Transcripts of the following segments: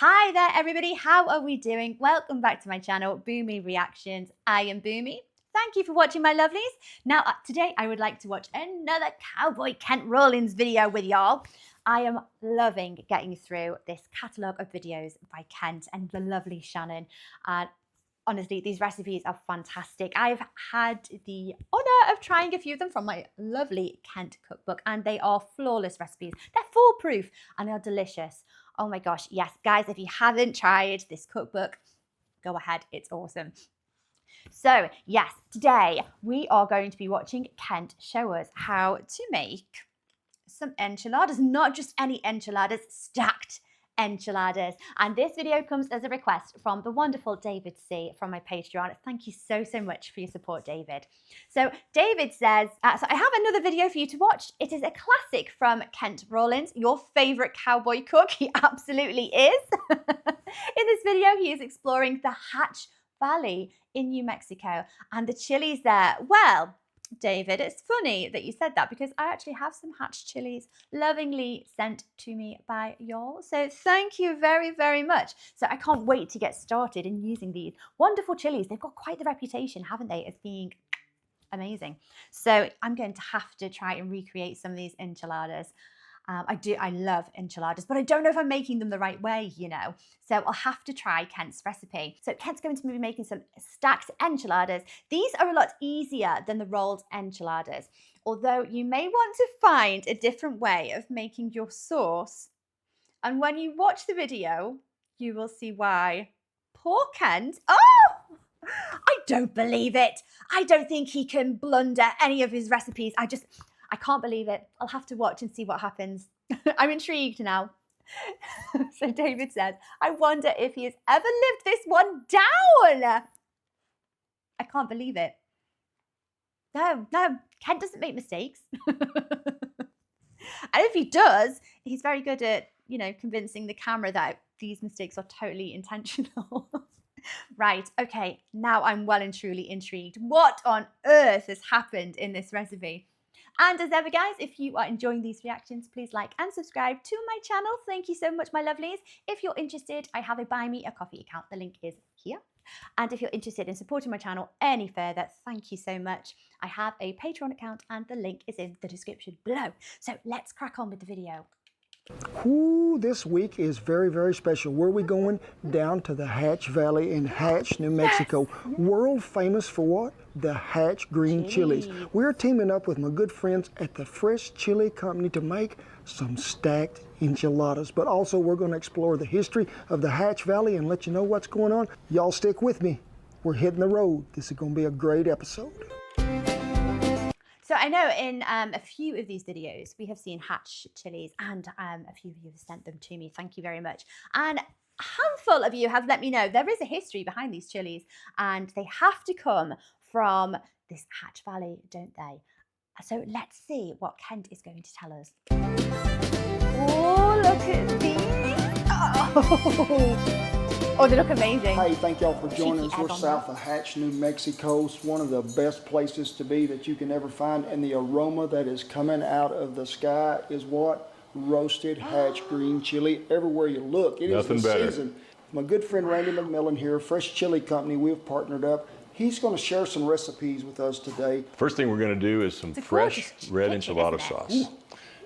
Hi there everybody, how are we doing? Welcome back to my channel, Boomy Reactions. I am Boomy. Thank you for watching my lovelies. Now today I would like to watch another Cowboy Kent Rollins video with y'all. I am loving getting through this catalogue of videos by Kent and the lovely Shannon. And honestly, these recipes are fantastic. I've had the honour of trying a few of them from my lovely Kent cookbook, and they are flawless recipes. They're foolproof and they are delicious. Oh my gosh, yes, guys, if you haven't tried this cookbook, go ahead, it's awesome. So yes, today we are going to be watching Kent show us how to make some enchiladas, not just any enchiladas, stacked enchiladas. And this video comes as a request from the wonderful David C from my Patreon. Thank you so much for your support, David. So David says, so I have another video for you to watch. It is a classic from Kent Rollins, your favorite cowboy cook. He absolutely is. In this video, he is exploring the Hatch Valley in New Mexico and the chilies there. Well, David, it's funny that you said that because I actually have some Hatch chilies lovingly sent to me by y'all. So thank you very much. So I can't wait to get started in using these wonderful chilies. They've got quite the reputation, haven't they, as being amazing. So I'm going to have to try and recreate some of these enchiladas. I love enchiladas, but I don't know if I'm making them the right way, you know. So I'll have to try Kent's recipe. So Kent's going to be making some stacked enchiladas. These are a lot easier than the rolled enchiladas, although you may want to find a different way of making your sauce. And when you watch the video, you will see why. Poor Kent. Oh! I don't believe it. I don't think he can blunder any of his recipes. I can't believe it. I'll have to watch and see what happens. I'm intrigued now. So David says, I wonder if he has ever lived this one down. I can't believe it. No, Kent doesn't make mistakes. And if he does, he's very good at, you know, convincing the camera that these mistakes are totally intentional. Right, okay, now I'm well and truly intrigued. What on earth has happened in this recipe? And as ever, guys, if you are enjoying these reactions, please like and subscribe to my channel. Thank you so much, my lovelies. If you're interested, I have a Buy Me a Coffee account. The link is here. And if you're interested in supporting my channel any further, thank you so much. I have a Patreon account and the link is in the description below. So let's crack on with the video. Ooh, this week is very special. Where are we going? Down to the Hatch Valley in Hatch, New Mexico. Yes. World famous for what? The Hatch green chilies. We're teaming up with my good friends at the Fresh Chili Company to make some stacked enchiladas. But also we're going to explore the history of the Hatch Valley and let you know what's going on. Y'all stick with me. We're hitting the road. This is going to be a great episode. So I know in a few of these videos, we have seen Hatch chilies and a few of you have sent them to me. Thank you very much. And a handful of you have let me know there is a history behind these chilies and they have to come from this Hatch Valley, don't they? So let's see what Kent is going to tell us. Oh, look at these. Oh, they look amazing. Hey, thank y'all for joining us. We're south of Hatch, New Mexico. It's one of the best places to be that you can ever find. And the aroma that is coming out of the sky is what? Roasted Hatch green chili. Everywhere you look, it is the season. My good friend Randy McMillan here, Fresh Chili Company, we've partnered up. He's going to share some recipes with us today. First thing we're going to do is some fresh red enchilada sauce. Ooh.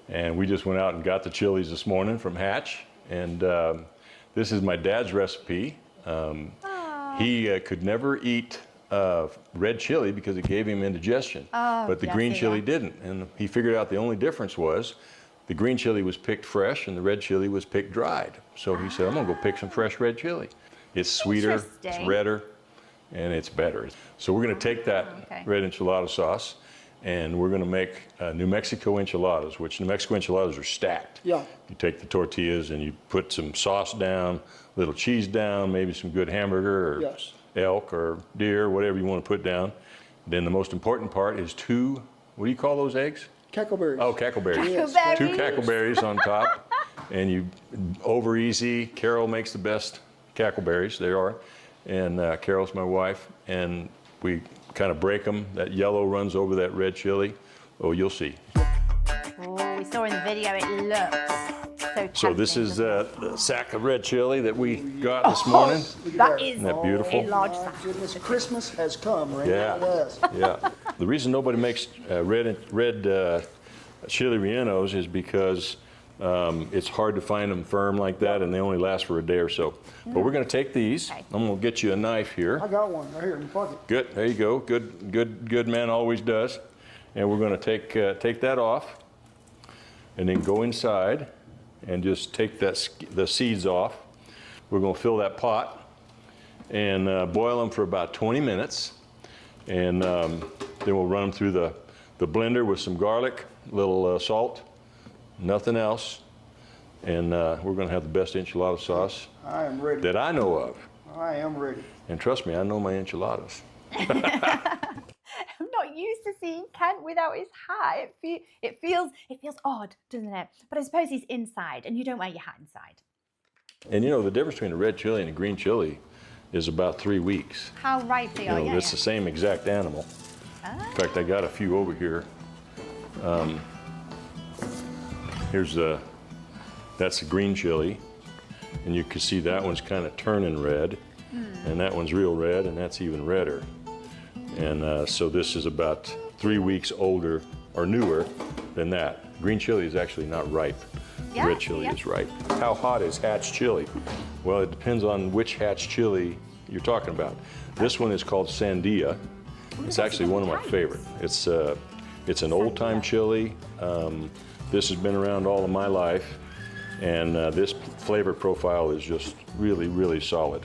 And we just went out and got the chilies this morning from Hatch. And this is my dad's recipe. He could never eat red chili because it gave him indigestion, but the green chili didn't. And he figured out the only difference was the green chili was picked fresh and the red chili was picked dried. So he said, I'm gonna go pick some fresh red chili. It's sweeter, it's redder, and it's better. So we're gonna take that red enchilada sauce and we're gonna make New Mexico enchiladas, which New Mexico enchiladas are stacked. Yeah. You take the tortillas and you put some sauce down, little cheese down, maybe some good hamburger or elk or deer, whatever you want to put down. Then the most important part is two, what do you call those eggs? Cackleberries. Oh, cackleberries. Yes. Two cackleberries on top. And you, over easy, Carol makes the best cackleberries, they are. And Carol's my wife. And we kind of break them. That yellow runs over that red chili. Oh, you'll see. Oh, we saw in the video, it looks So this is the sack of red chili that we got this morning. That is Isn't that beautiful? a large sack. Goodness, Christmas has come, right? Yeah. It has. Yeah. The reason nobody makes red chili rellenos is because it's hard to find them firm like that, and they only last for a day or so. But we're going to take these. Okay. I'm going to get you a knife here. I got one right here in the pocket. Good. There you go. Good man always does. And we're going to take that off, and then go inside and just take the seeds off. We're going to fill that pot and boil them for about 20 minutes. And then we'll run them through the blender with some garlic, a little salt, nothing else. And we're going to have the best enchilada sauce I am ready. that I know of. I am ready. And trust me, I know my enchiladas. I'm not used to seeing Kent without his hat. It feels odd, doesn't it? But I suppose he's inside, and you don't wear your hat inside. And you know, the difference between a red chili and a green chili is about 3 weeks. How ripe they are, It's the same exact animal. Ah. In fact, I got a few over here. That's the green chili, and you can see that one's kind of turning red, and that one's real red, and that's even redder. And so this is about 3 weeks older or newer than that. Green chili is actually not ripe. Yeah, Red chili is ripe. How hot is Hatch chili? Well, it depends on which Hatch chili you're talking about. This one is called Sandia. It's actually one of my favorite. It's an old-time chili. This has been around all of my life, and this flavor profile is just really, really solid.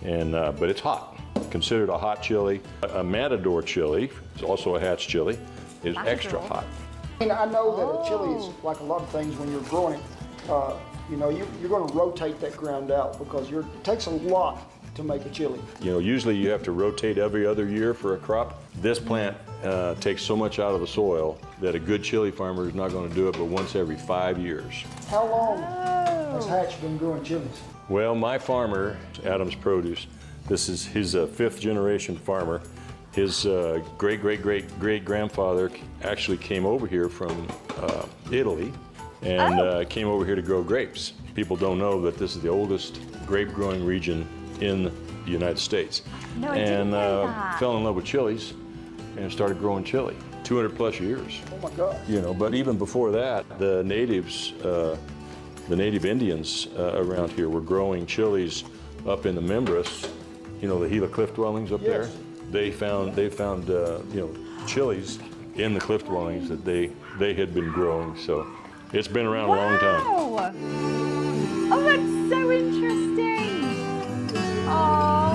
And but it's hot. Considered a hot chili. A Matador chili is also a Hatch chili. Is extra hot. I know that a chili is like a lot of things when you're growing it. You're going to rotate that ground out because it takes a lot to make a chili. Usually you have to rotate every other year for a crop. This plant takes so much out of the soil that a good chili farmer is not going to do it but once every 5 years. How long has Hatch been growing chilies? Well, my farmer, Adams Produce, this is his 5th generation farmer. His great-great-great-great-grandfather actually came over here from Italy and came over here to grow grapes. People don't know that this is the oldest grape growing region in the United States. No, I didn't know that. Fell in love with chilies and started growing chili. 200 plus years. Oh my God. But even before that, the natives, the native Indians around here were growing chilies up in the Mimbres, the Gila cliff dwellings up there. They found chilies in the cliff dwellings that they had been growing. So it's been around a long time. Oh, that's so interesting. Oh,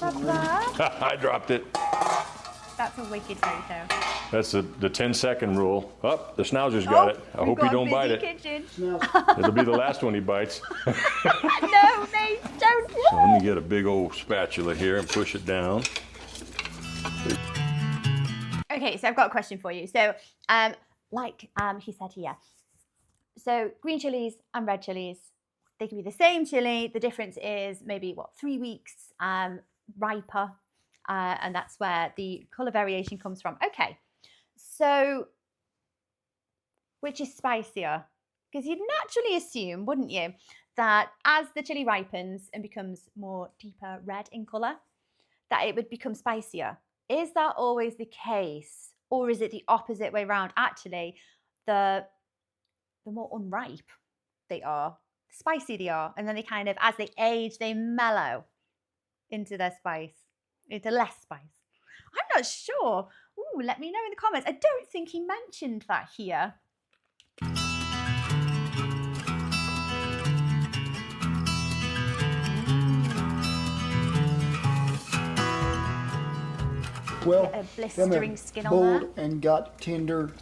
that's that. I dropped it. That's a wicked photo. That's the 10-second rule. Oh, the schnauzer's got it. I hope he don't bite it. Kitchen. It'll be the last one he bites. No, mate, don't. So let me get a big old spatula here and push it down. Okay, so I've got a question for you. So, he said here, so green chilies and red chilies, they can be the same chili. The difference is maybe 3 weeks riper, and that's where the color variation comes from. Okay, so which is spicier? Because you'd naturally assume, wouldn't you, that as the chili ripens and becomes more deeper red in color, that it would become spicier. Is that always the case, or is it the opposite way around? Actually, the more unripe they are, the spicier they are, and then they kind of, as they age, they mellow into their spice, into less spice. I'm not sure. Ooh, let me know in the comments. I don't think he mentioned that here. Well, a blistering skin on boiled that. and got tender.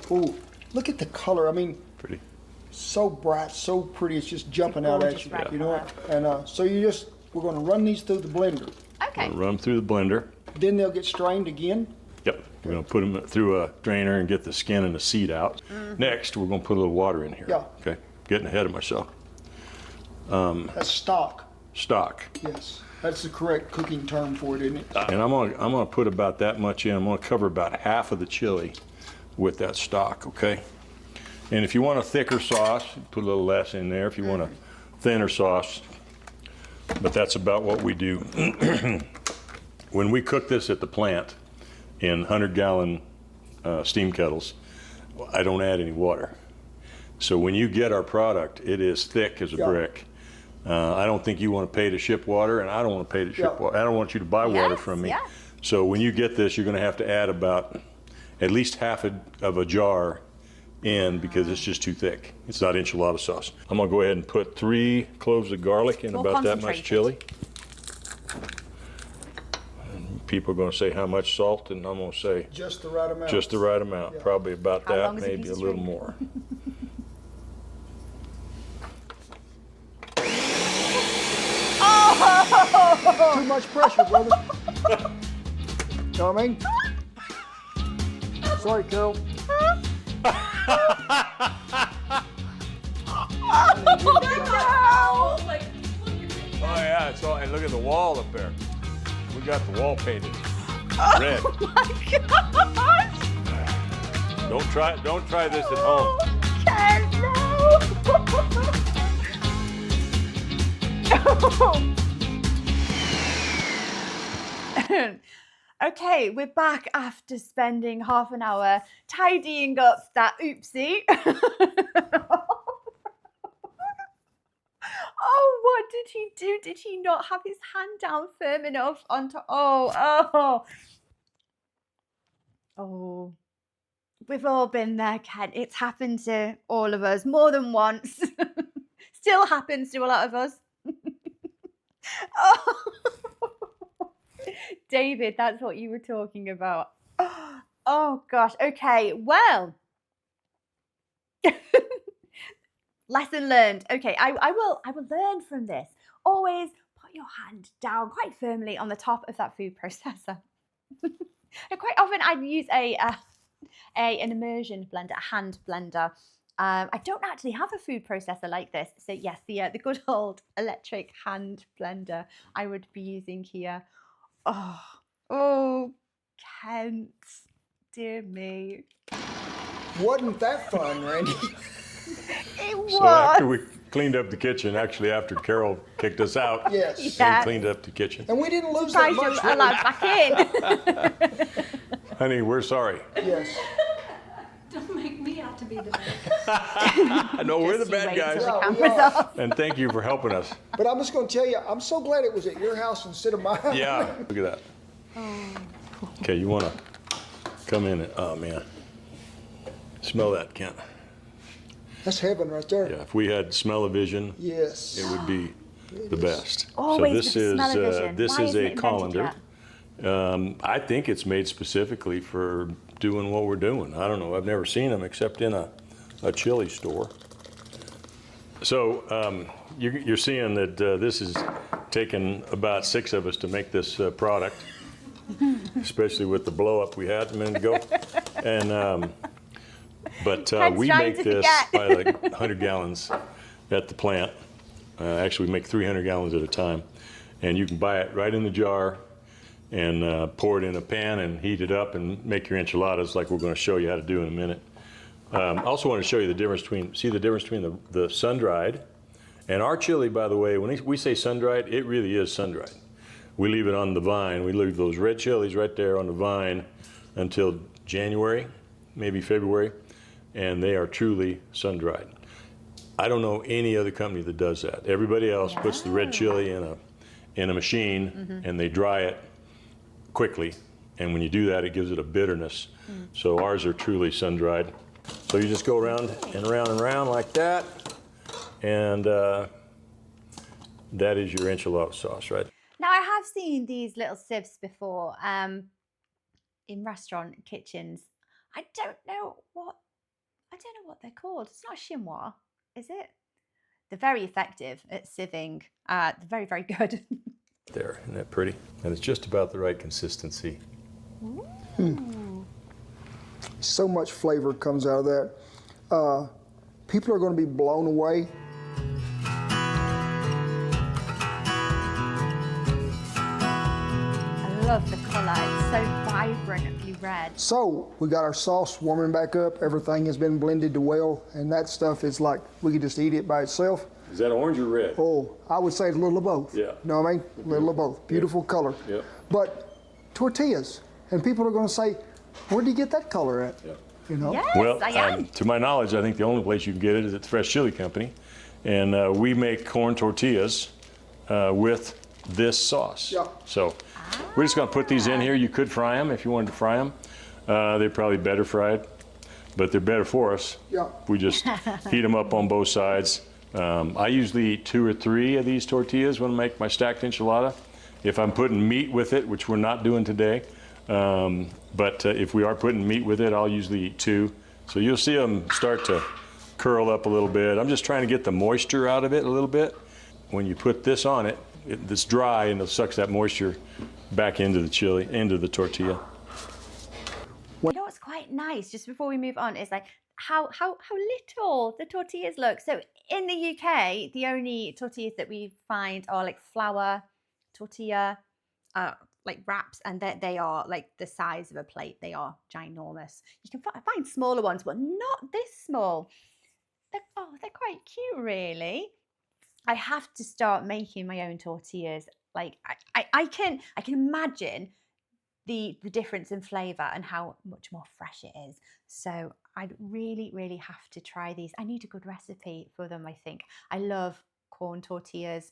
Ooh, look at the color. I mean, Pretty. So bright, so pretty. It's just jumping out at you. Gorgeous red You know what? And so we're going to run these through the blender. Okay. Run them through the blender. Then they'll get strained again. Yep. We're going to put them through a drainer and get the skin and the seed out. Next, we're going to put a little water in here. Yeah. Okay. Getting ahead of myself. That's stock. Stock. Yes, that's the correct cooking term for it, isn't it? And I'm gonna put about that much in. I'm gonna cover about half of the chili with that stock, okay? And if you want a thicker sauce, put a little less in there. If you want a thinner sauce, but that's about what we do. When we cook this at the plant in 100-gallon steam kettles, I don't add any water. So when you get our product, it is thick as a brick. I don't think you want to pay to ship water, and I don't want to pay to ship water. I don't want you to buy water from me. So when you get this, you're going to have to add about at least half of a jar in, because it's just too thick. It's not enchilada sauce. I'm going to go ahead and put 3 cloves of garlic in about that much chili. And people are going to say how much salt, and I'm going to say just the right amount. Just the right amount. Probably about that, maybe a little more. Too much pressure, brother. Know what I mean? Sorry, Carol. Oh yeah, it's all, and look at the wall up there. We got the wall painted red. Oh my gosh! Don't try this at home. Okay, we're back after spending half an hour tidying up that oopsie. Oh, what did he do? Did he not have his hand down firm enough on top? Oh. We've all been there, Ken. It's happened to all of us more than once. Still happens to a lot of us. Oh. David, that's what you were talking about. Oh gosh. Okay, well. Lesson learned. Okay, I will learn from this. Always put your hand down quite firmly on the top of that food processor. And quite often I'd use an immersion blender, a hand blender. I don't actually have a food processor like this, so yes, the good old electric hand blender I would be using here. Oh, Kent, dear me. Wasn't that fun, Randy? It was. So after we cleaned up the kitchen, actually after Carol kicked us out, yes, we cleaned up the kitchen. And we didn't lose that much. Allowed back in. Honey, we're sorry. Yes. Don't make me out to be the bad. No, we're the bad guys. And thank you for helping us. But I'm just going to tell you, I'm so glad it was at your house instead of mine. Yeah, look at that. Okay, you want to come in and, oh man, smell that, Kent. That's heaven right there. Yeah, if we had smell-o-vision, yes, it would be the best. Always so this is a colander. Yet? I think it's made specifically for doing what we're doing. I don't know. I've never seen them except in a chili store. So you're seeing that this has taken about 6 of us to make this product, especially with the blow-up we had a minute ago. And but we make this by like 100 gallons at the plant. Actually, we make 300 gallons at a time, and you can buy it right in the jar and pour it in a pan and heat it up and make your enchiladas like we're going to show you how to do in a minute. I also want to show you the difference between the sun-dried and our chili. By the way, when we say sun-dried, it really is sun-dried. We leave it on the vine. We leave those red chilies right there on the vine until January, maybe February, and they are truly sun-dried. I don't know any other company that does that. Everybody else puts the red chili in a machine and they dry it quickly, and when you do that, it gives it a bitterness. So ours are truly sun-dried. So you just go around and around and around like that, and that is your enchilada sauce, right? Now, I have seen these little sieves before in restaurant kitchens. I don't know what they're called. It's not a chinois, is it? They're very effective at sieving. They're very, very good. There, isn't that pretty? And it's just about the right consistency. So much flavor comes out of that. People are going to be blown away. I love the colour. It's so vibrantly red. So we got our sauce warming back up. Everything has been blended to well, and that stuff is like, we could just eat it by itself. Is that orange or red? Oh, I would say a little of both. Yeah. You know what I mean? A little of both. Beautiful color. Yeah. But tortillas, and people are going to say, where do you get that color at? Yeah. You know? Yes, Well, I am. to my knowledge, I think the only place you can get it is at the Fresh Chili Company. And we make corn tortillas with this sauce. Yeah. So we're just going to put these in here. You could fry them if you wanted to fry them. They're probably better fried, but they're better for us. Yeah. We just heat them up on both sides. I usually eat 2 or 3 of these tortillas when I make my stacked enchilada. If I'm putting meat with it, which we're not doing today, but if we are putting meat with it, I'll usually eat 2. So you'll see them start to curl up a little bit. I'm just trying to get the moisture out of it a little bit. When you put this on it, it's dry and it sucks that moisture back into the chili, into the tortilla. You know what's quite nice, just before we move on, is like how little the tortillas look. So in the UK, the only tortillas that we find are like flour tortilla, like wraps, and they are like the size of a plate. They are ginormous. You can find smaller ones, but not this small. They're quite cute, really. I have to start making my own tortillas. Like I can imagine the difference in flavor and how much more fresh it is. So I'd really have to try these. I need a good recipe for them, I think. I love corn tortillas.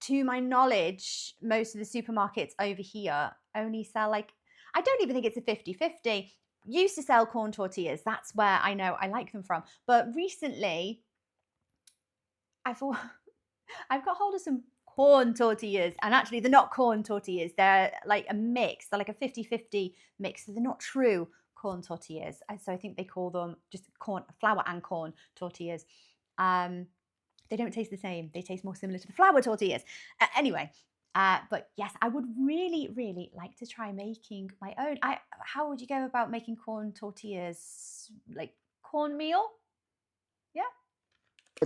To my knowledge, most of the supermarkets over here only sell, like, I don't even think it's a 50-50. Used to sell corn tortillas. That's where I know I like them from. But recently, I've got hold of some corn tortillas, and actually they're not corn tortillas. They're like a mix. They're like a 50-50 mix. So they're not true corn tortillas. So I think they call them just flour and corn tortillas. They don't taste the same. They taste more similar to the flour tortillas. Anyway, but yes, I would really like to try making my own. How would you go about making corn tortillas? Like cornmeal? Yeah.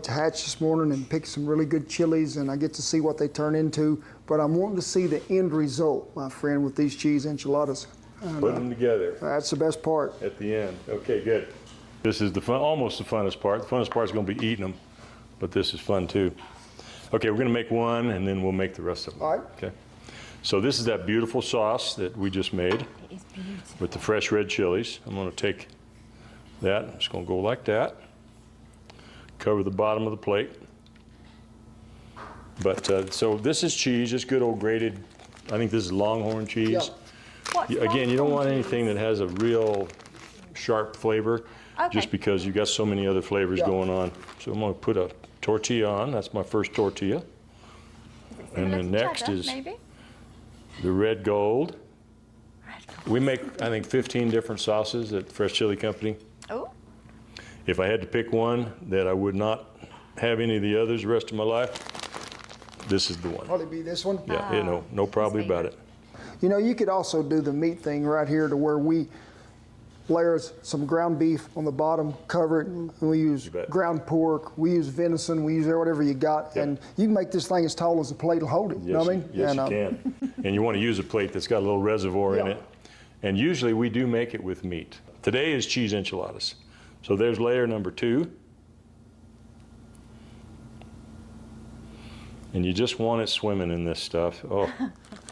To Hatch this morning and pick some really good chilies, and I get to see what they turn into. But I'm wanting to see the end result, my friend, with these cheese enchiladas. Put them together. That's the best part. At the end. Okay, good. This is almost the funnest part. The funnest part is going to be eating them, but this is fun too. Okay, we're going to make one, and then we'll make the rest of them. All right. Okay. So this is that beautiful sauce that we just made. It is beautiful. With the fresh red chilies. I'm going to take that. I'm just going to go like that. Cover the bottom of the plate. But so this is cheese, just good old grated. I think this is Longhorn cheese. Yep. Again, you don't want anything that has a real sharp flavor, just because you've got so many other flavors going on. So I'm going to put a tortilla on. That's my first tortilla. And then next is the red gold. We make, I think, 15 different sauces at Fresh Chili Company. Oh. If I had to pick one that I would not have any of the others the rest of my life, this is the one. Probably be this one. Yeah, no problem about it. You know, you could also do the meat thing right here to where we layer some ground beef on the bottom, cover it, and we use ground pork, we use venison, we use whatever you got, and you can make this thing as tall as a plate will hold it. Yes, you know what I mean? Yes, you can. And you want to use a plate that's got a little reservoir in it. And usually we do make it with meat. Today is cheese enchiladas. So there's layer number 2. And you just want it swimming in this stuff. Oh,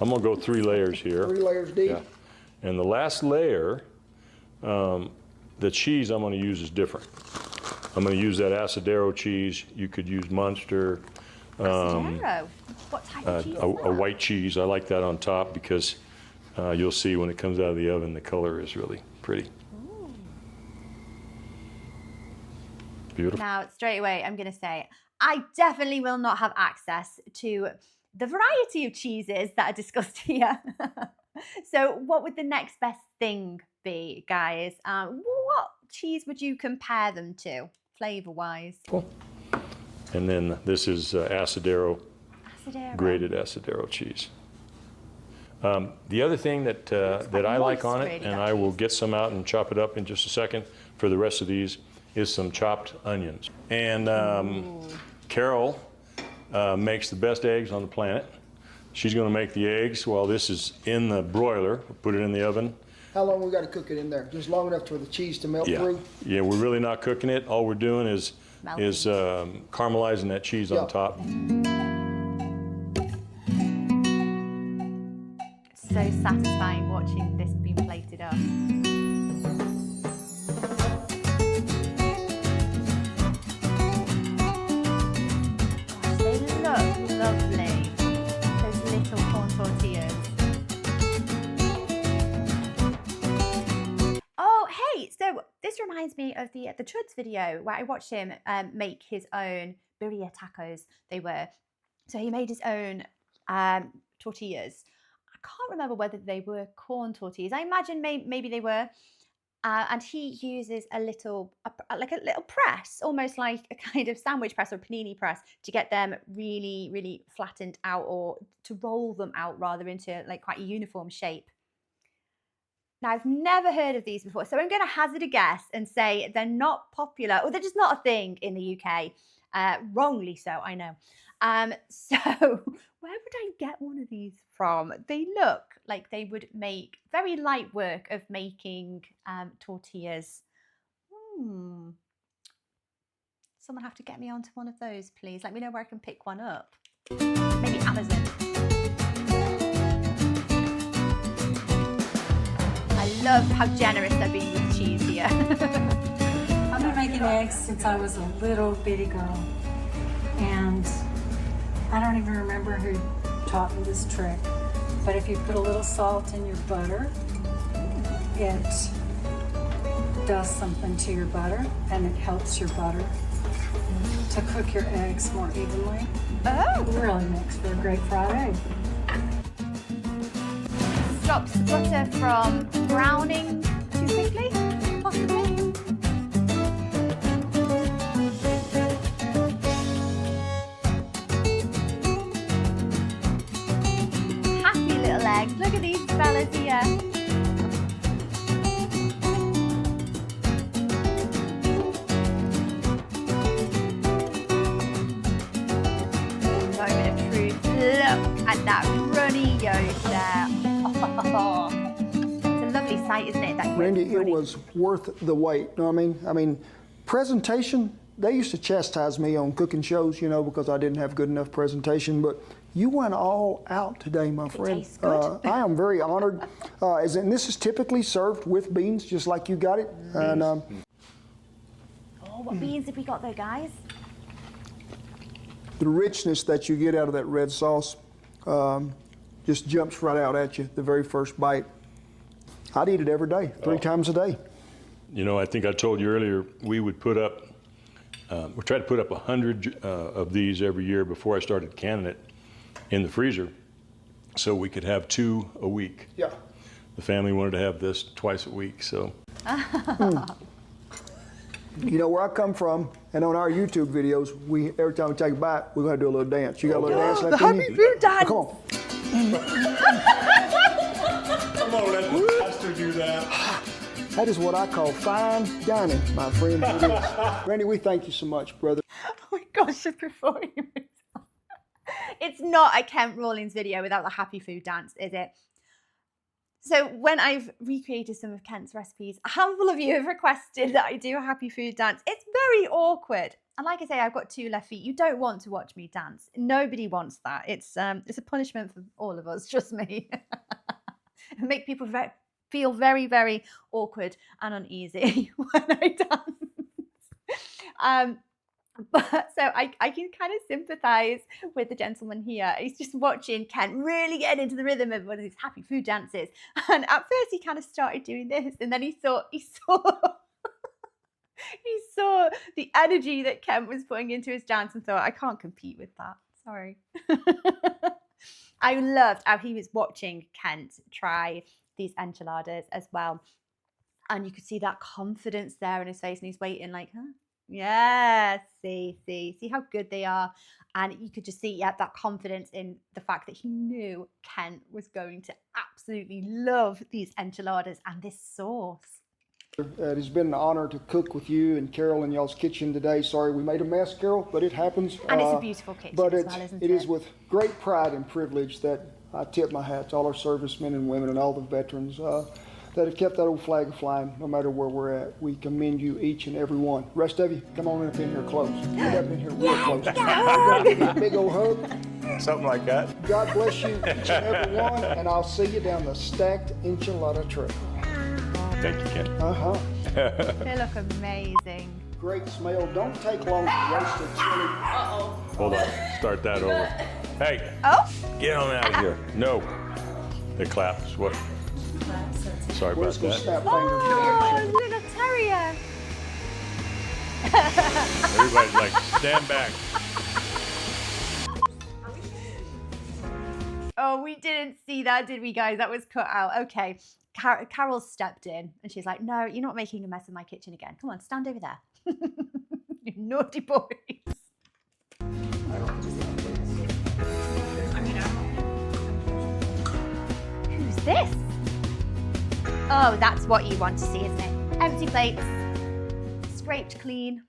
I'm gonna go 3 layers here. 3 layers deep. Yeah. And the last layer, the cheese I'm gonna use is different. I'm gonna use that Asadero cheese. You could use Munster. Asadero? What type of cheese is that? A white cheese. I like that on top because you'll see when it comes out of the oven, the color is really pretty. Beautiful. Now, straight away, I'm going to say, I definitely will not have access to the variety of cheeses that are discussed here. So what would the next best thing be, guys? What cheese would you compare them to, flavor-wise? Cool. And then this is Asadero, grated Asadero cheese. The other thing that I like on it, and I will get some out and chop it up in just a second for the rest of these, is some chopped onions. And Carol makes the best eggs on the planet. She's going to make the eggs while this is in the broiler. Put it in the oven. How long we got to cook it in there? Just long enough for the cheese to melt through? Yeah, we're really not cooking it. All we're doing is caramelizing that cheese on top. It's so satisfying watching this being plated up. Gosh, they look lovely. Those little corn tortillas. Oh, hey, so this reminds me of the Chuds video where I watched him make his own birria tacos. They were, so he made his own tortillas. I can't remember whether they were corn tortillas. I imagine maybe they were. And he uses a little press, almost like a kind of sandwich press or panini press, to get them really, really flattened out, or to roll them out rather into like quite a uniform shape. Now, I've never heard of these before, so I'm going to hazard a guess and say they're not popular, or they're just not a thing in the UK. Wrongly so, I know. So where would I get one of these from? They look like they would make very light work of making tortillas. Someone have to get me onto one of those, please. Let me know where I can pick one up. Maybe Amazon. I love how generous they're being with cheese here. I've been making eggs since I was a little bitty girl. And I don't even remember who taught me this trick. But if you put a little salt in your butter, it does something to your butter, and it helps your butter to cook your eggs more evenly. Oh! It really makes for a great fried egg. Stops the butter from browning too quickly, possibly. Happy little eggs. Look at these fellas here. Moment of truth. Look at that runny yolk there. Oh, it's a lovely sight, isn't it? That Randy, it was worth the wait. You know what I mean? I mean, presentation, they used to chastise me on cooking shows, you know, because I didn't have good enough presentation, but you went all out today, my friend. tastes good. I am very honored. And this is typically served with beans, just like you got it. And oh, what beans have we got there, guys? the richness that you get out of that red sauce just jumps right out at you the very first bite. I'd eat it every day, 3 times a day. You know, I think I told you earlier, we would put up, we tried to put up 100 of these every year before I started canning it in the freezer, so we could have 2 a week. Yeah. The family wanted to have this twice a week, so. You know where I come from, and on our YouTube videos, every time we take a bite, we're gonna do a little dance. You got a little dance The left in happy you? food dance. Come on. Come on, let the pastor do that. That is what I call fine dining, my friend. It is. Randy, we thank you so much, brother. Oh my gosh, just before you move on. It's not a Kent Rawlings video without the happy food dance, is it? So when I've recreated some of Kent's recipes, a handful of you have requested that I do a happy food dance. It's very awkward. And like I say, I've got 2 left feet. You don't want to watch me dance. Nobody wants that. It's a punishment for all of us, just me. It makes people feel very, very awkward and uneasy when I dance. But so I can kind of sympathize with the gentleman here. He's just watching Kent really get into the rhythm of one of these happy food dances. And at first he kind of started doing this, and then he saw he saw the energy that Kent was putting into his dance and thought, I can't compete with that. Sorry. I loved how he was watching Kent try these enchiladas as well. And you could see that confidence there in his face, and he's waiting like, huh? Yeah, see how good they are. And you could just see, yeah, that confidence in the fact that he knew Kent was going to absolutely love these enchiladas and this sauce. It has been an honor to cook with you and Carol in y'all's kitchen today. Sorry we made a mess, Carol, but it happens. And it's a beautiful kitchen but as well, isn't it? It is with great pride and privilege that I tip my hat to all our servicemen and women and all the veterans that have kept that old flag flying no matter where we're at. We commend you each and every one. Rest of you, come on up in here close. Get up in here real close. Give you a big old hug. Something like that. God bless you each and every one, and I'll see you down the stacked enchilada trail. Thank you, Ken. They look amazing. Great smell. Don't take long to roast a chili. Hold on. Start that over. Hey, Oh, get on out of here. No. The claps. What? Sorry We're about just going to that. snap fingers. oh, little terrier. Everybody's like, stand back. Oh, we didn't see that, did we, guys? That was cut out. Okay. Carol stepped in and she's like, no, you're not making a mess of my kitchen again. Come on, stand over there. You naughty boys. Who's this? Oh, that's what you want to see, isn't it? Empty plates, scraped clean.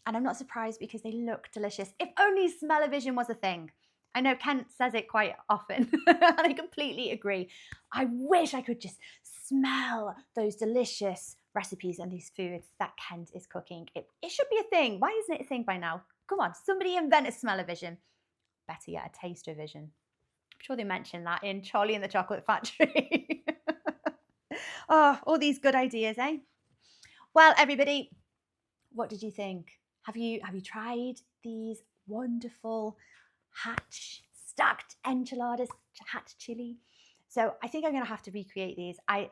And I'm not surprised because they look delicious. If only smell-o-vision was a thing. I know Kent says it quite often, and I completely agree. I wish I could just smell those delicious recipes and these foods that Kent is cooking. It should be a thing. Why isn't it a thing by now? Come on, somebody invent a smell-o-vision. Better yet, a taste-o-vision. I'm sure they mentioned that in Charlie and the Chocolate Factory. Oh, all these good ideas, eh? Well, everybody, what did you think? Have you tried these wonderful Hatch stacked enchiladas, Hatch chili? So I think I'm going to have to recreate these. I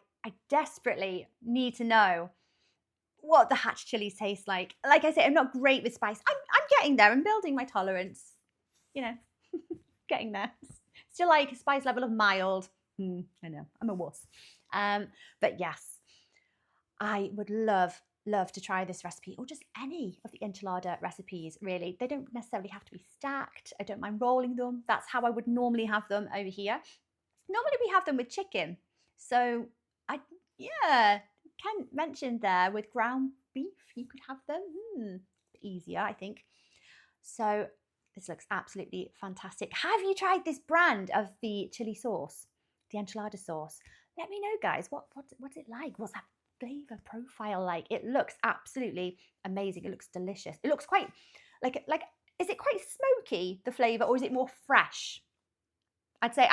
desperately need to know what the Hatch chilies taste like. Like I say, I'm not great with spice. I'm getting there. I'm building my tolerance. You know, getting there. Still like spice level of mild. I know, I'm a wuss. But yes, I would love to try this recipe, or just any of the enchilada recipes, really. They don't necessarily have to be stacked. I don't mind rolling them. That's how I would normally have them over here. Normally we have them with chicken. So Ken mentioned there with ground beef, you could have them. Easier, I think. So this looks absolutely fantastic. Have you tried this brand of the chili sauce, the enchilada sauce? Let me know, guys. What's it like? What's that flavor profile like? It looks absolutely amazing. It looks delicious. It looks quite like is it quite smoky, the flavor, or is it more fresh? I'd say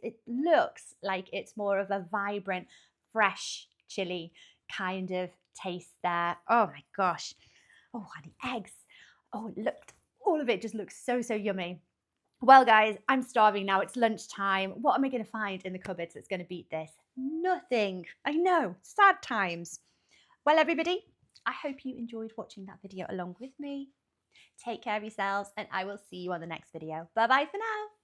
it looks like it's more of a vibrant, fresh chili kind of taste there. Oh my gosh. Oh, and the eggs. Oh, all of it just looks so yummy. Well, guys, I'm starving now. It's lunchtime. What am I going to find in the cupboards that's going to beat this? Nothing. I know. Sad times. Well, everybody, I hope you enjoyed watching that video along with me. Take care of yourselves, and I will see you on the next video. Bye-bye for now.